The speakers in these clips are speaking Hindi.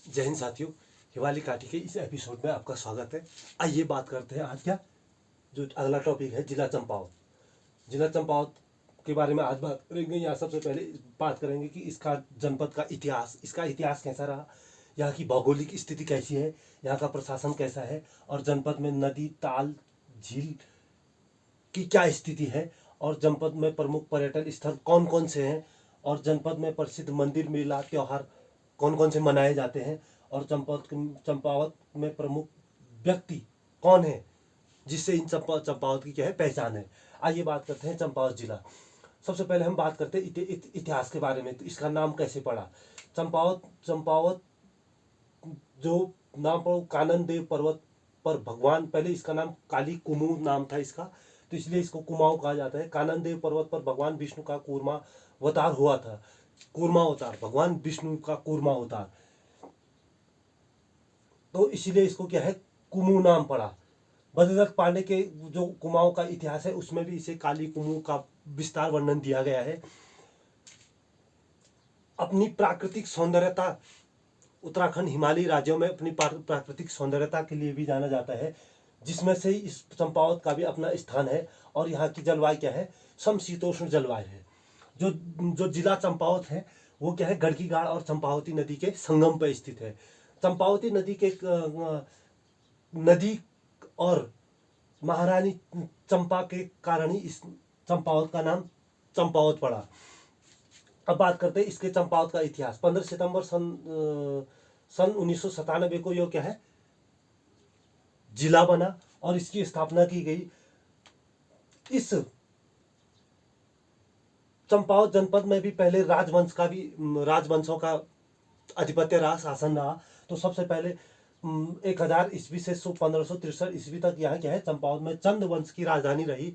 जय हिंद साथियों, हिमालय काठी के इस एपिसोड में आपका स्वागत है। आइए बात करते हैं आज क्या जो अगला टॉपिक है जिला चंपावत। जिला चंपावत के बारे में आज बात करेंगे। यहाँ सबसे पहले बात करेंगे कि इसका जनपद का इतिहास, इसका इतिहास कैसा रहा, यहाँ की भौगोलिक स्थिति कैसी है, यहाँ का प्रशासन कैसा है, और जनपद में नदी, ताल, झील की क्या स्थिति है, और जनपद में प्रमुख पर्यटन स्थल कौन कौन से हैं, और जनपद में प्रसिद्ध मंदिर, मेला, त्योहार कौन कौन से मनाए जाते हैं, और चंपावत में प्रमुख व्यक्ति कौन है जिससे इन चंपावत की क्या है पहचान है। आइए बात करते हैं चंपावत जिला। सबसे पहले हम बात करते हैं इतिहास के बारे में। तो इसका नाम कैसे पड़ा चंपावत जो नाम पड़ा कानन देव पर्वत पर भगवान, पहले इसका नाम काली कुमू नाम था इसका, तो इसलिए इसको कुमाऊं कहा जाता है। कानन देव पर्वत पर भगवान विष्णु का कूर्मा अवतार हुआ था। कूर्मा अवतार, भगवान विष्णु का कूर्मा अवतार, तो इसीलिए इसको क्या है कुमू नाम पड़ा। भद्रदत्त पांडे के जो कुमाऊं का इतिहास है उसमें भी इसे काली कुमू का विस्तार वर्णन दिया गया है। अपनी प्राकृतिक सौंदर्यता, उत्तराखंड हिमालयी राज्यों में अपनी प्राकृतिक सौंदर्यता के लिए भी जाना जाता है, जिसमें से इस चंपावत का भी अपना स्थान है। और यहाँ की जलवायु क्या है, समशीतोष्ण जलवायु है। जो जो जिला चंपावत है वो क्या है गढ़की गाड़ और चंपावती नदी के संगम पर स्थित है। चंपावती नदी के नदी और महारानी चंपा के कारण ही इस चंपावत का नाम चंपावत पड़ा। अब बात करते हैं इसके चंपावत का इतिहास। 15 सितंबर सन 1997 को यह क्या है जिला बना और इसकी स्थापना की गई। इस चंपावत जनपद में भी पहले राजवंशों का आधिपत्य रहा, शासन रहा। तो सबसे पहले 1000 ईस्वी से 1563 ईस्वी तक यहाँ क्या है चंपावत में चंद वंश की राजधानी रही।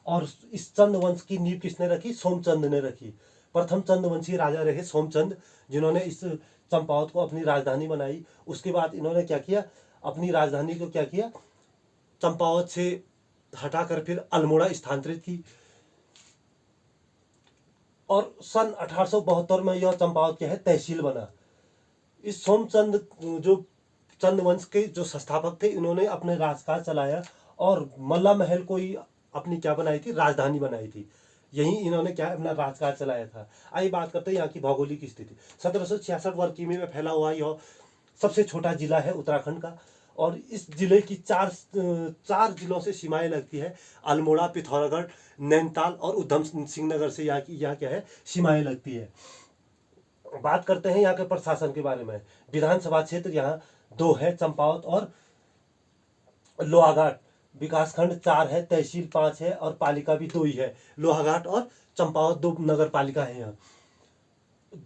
और इस चंद वंश की नींव किसने रखी, सोमचंद ने रखी। प्रथम चंद वंशी राजा रहे सोमचंद, जिन्होंने इस चंपावत को अपनी राजधानी बनाई। उसके बाद इन्होंने क्या किया, अपनी राजधानी को क्या किया, चंपावत से हटाकर फिर अल्मोड़ा स्थानांतरित की। और सन 1872 में यह चंपावत क्या है तहसील बना। इस सोमचंद जो चंद वंश के जो संस्थापक थे, इन्होंने अपने राजकाज चलाया और मल्ला महल को ही अपनी क्या बनाई थी, राजधानी बनाई थी। यही इन्होंने क्या अपना राजकाज चलाया था। आइए बात करते हैं यहाँ की भौगोलिक स्थिति। 1766 वर्ग किमी में फैला हुआ यह सबसे छोटा जिला है उत्तराखंड का। और इस जिले की चार जिलों से सीमाएं लगती है। अल्मोड़ा, पिथौरागढ़, नैनीताल और उधम सिंह नगर से यहाँ क्या है सीमाएं लगती है। बात करते हैं यहाँ के प्रशासन के बारे में। विधानसभा क्षेत्र यहाँ 2 है, चंपावत और लोहाघाट। विकासखंड 4 है, तहसील 5 है और पालिका भी 2 ही है। लोहाघाट और चंपावत 2 नगर पालिका है यहाँ।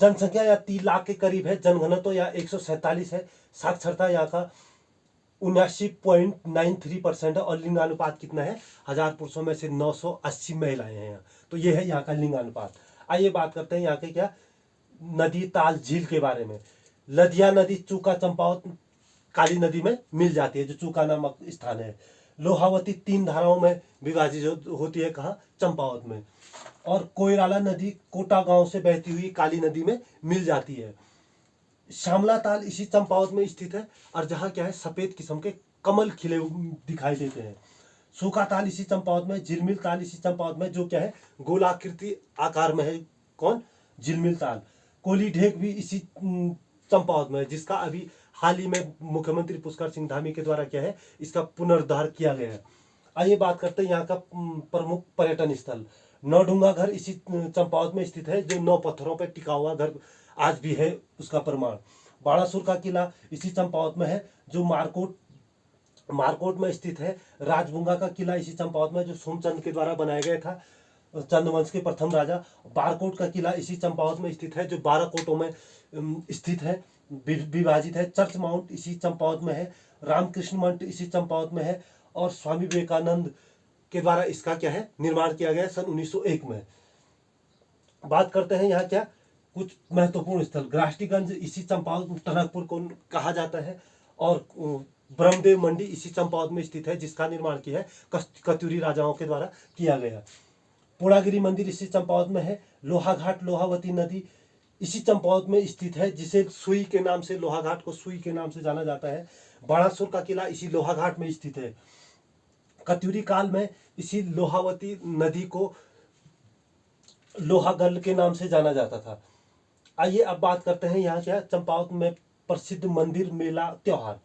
जनसंख्या यहाँ 3 लाख के करीब है। जनघनत्व यहाँ 147 है। साक्षरता यहाँ का 79.93% है। और लिंगानुपात कितना है, 1000 पुरुषों में से 980 महिलाएं हैं यहाँ। तो ये है यहाँ का लिंगानुपात। आइए बात करते हैं यहाँ के क्या नदी, ताल, झील के बारे में। लदिया नदी चूका चंपावत काली नदी में मिल जाती है, जो चूका नामक स्थान है। लोहावती 3 धाराओं में विभाजित होती है, कहाँ, चंपावत में। और कोयराला नदी कोटा गांव से बहती हुई काली नदी में मिल जाती है। श्यामला ताल इसी चंपावत में स्थित है, और जहाँ क्या है सफेद किस्म के कमल खिले दिखाई देते हैं। सूखा ताल इसी चंपावत में। झिलमिल ताल इसी चंपावत में, जो क्या है गोलाकृति आकार में है, कौन, झिलमिल ताल। कोली ढेक भी इसी चंपावत में है, जिसका अभी हाल ही में मुख्यमंत्री पुष्कर सिंह धामी के द्वारा क्या है इसका पुनरुद्धार किया गया है। आइए बात करते हैं यहाँ का प्रमुख पर्यटन स्थल। नौडूंगा घर इसी चंपावत में स्थित है, जो 9 पत्थरों पर टिका हुआ घर आज भी है, उसका प्रमाण। बाणासुर का किला इसी चंपावत में है, जो मारकोट में स्थित है। राजबुंगा का किला इसी चंपावत में, जो सोमचंद के द्वारा बनाया गया था, चंद्रवंश के प्रथम राजा। बारकोट का किला इसी चंपावत में स्थित है, जो 12 कोटों में स्थित है, विभाजित है। चर्च माउंट इसी चंपावत में है। रामकृष्ण मंच इसी चंपावत में है। और स्वामी विवेकानंद के द्वारा इसका क्या है निर्माण किया गया सन 1901 में। बात करते हैं यहाँ क्या कुछ महत्वपूर्ण स्थल। ग्राष्टीगंज इसी चंपावत, टनकपुर को कहा जाता है। और ब्रह्मदेव मंडी इसी चंपावत में स्थित है, जिसका निर्माण किया है कत्यूरी राजाओं के द्वारा किया गया। पूर्णागिरी मंदिर इसी चंपावत में है। लोहाघाट लोहावती नदी इसी चंपावत में स्थित है, जिसे सुई के नाम से, लोहा घाट को सुई के नाम से जाना जाता है। बाणासुर का किला इसी लोहा घाट में स्थित है। कत्यूरी काल में इसी लोहावती नदी को लोहागल के नाम से जाना जाता था। आइए अब बात करते हैं यहाँ क्या चंपावत में प्रसिद्ध मंदिर, मेला, त्योहार।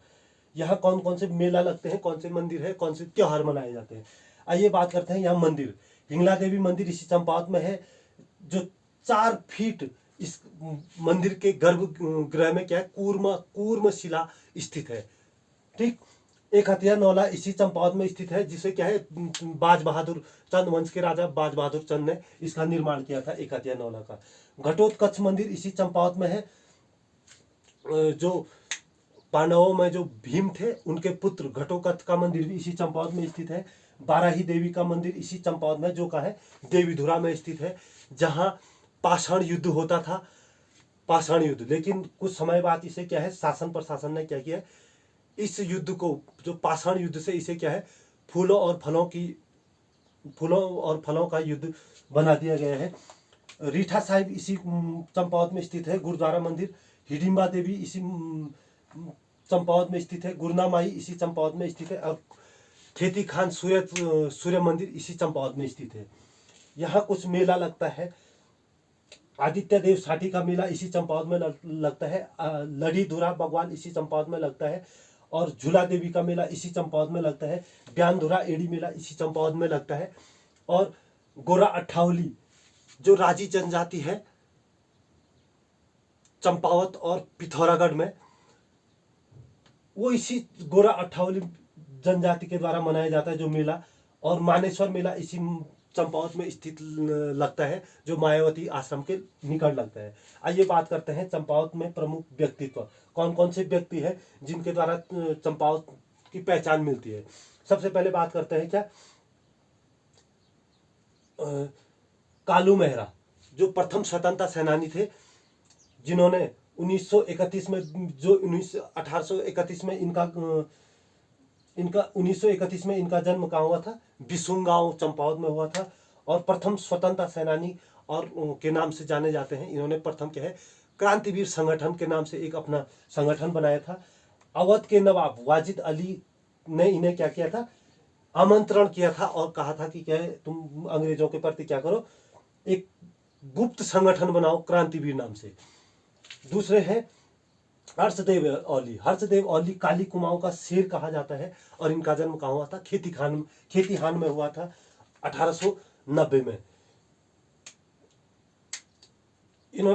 यहाँ कौन कौन से मेला लगते हैं, कौन से मंदिर है, कौन से त्योहार मनाए जाते हैं। आइए बात करते हैं यहाँ मंदिर। हिंगला देवी मंदिर इसी चंपावत में है, जो 4 फीट इस मंदिर के गर्भगृह में क्या है कूर्म कूर्म शिला स्थित है। ठीक। एक हथिया नौला इसी चंपावत में स्थित है, जिसे क्या है बाज बहादुर चंद वंश के राजा बाज बहादुर चंद ने इसका निर्माण किया था, एक हथिया नौला का। घटोत्कच मंदिर इसी चंपावत में है, जो पांडवों में जो भीम थे उनके पुत्र घटोत्कच का मंदिर भी इसी चंपावत में स्थित है। बाराही देवी का मंदिर इसी चंपावत में, जो का है देवीधुरा में स्थित है, जहां पाषाण युद्ध होता था, पाषाण युद्ध। लेकिन कुछ समय बाद इसे क्या है शासन प्रशासन ने क्या किया, इस युद्ध को, जो पाषाण युद्ध से, इसे क्या है फूलों और फलों का युद्ध बना दिया गया है। रीठा साहिब इसी चंपावत में स्थित है। गुरुद्वारा मंदिर हिडिंबा देवी इसी चंपावत में स्थित है। गुरना माई इसी चंपावत में स्थित है। और खेती खान सूर्य मंदिर इसी चंपावत में स्थित है। यहाँ कुछ मेला लगता है। आदित्य देव साठी का मेला इसी चंपावत में लगता है। लड़ी धुरा भगवान इसी चंपावत में लगता है। और झूला देवी का मेला इसी चंपावत में लगता है। ब्यान धुरा एड़ी मेला इसी चंपावत में लगता है। और गोरा अट्ठावली जो राजी जनजाति है चंपावत और पिथौरागढ़ में, वो इसी गोरा अट्ठावली जनजाति के द्वारा मनाया जाता है जो मेला। और मानेश्वर मेला इसी चंपावत में स्थित लगता है, जो मायावती आश्रम के निकट लगता है। आइए बात करते हैं चंपावत में प्रमुख व्यक्तित्व, कौन कौन से व्यक्ति हैं जिनके द्वारा चंपावत की पहचान मिलती है। सबसे पहले बात करते हैं क्या कालू मेहरा, जो प्रथम स्वतंत्रता सेनानी थे, जिन्होंने 1931 में, जो 1831 में इनका 1931 में इनका जन्म कहाँ हुआ था, बिसुंगांव चंपावत में हुआ था। और प्रथम स्वतंत्रता सेनानी और के नाम से जाने जाते हैं। इन्होंने प्रथम क्या है क्रांतिवीर संगठन के नाम से एक अपना संगठन बनाया था। अवध के नवाब वाजिद अली ने इन्हें क्या किया था, आमंत्रण किया था और कहा था कि क्या है तुम अंग्रेजों के प्रति क्या करो, एक गुप्त संगठन बनाओ क्रांतिवीर नाम से। दूसरे हैं हर्षदेव औली। हर्षदेव औली काली कुमाऊं का शेर कहा जाता है। और इनका जन्म कहाँ हुआ था, खेती हान में हुआ था 1890 में।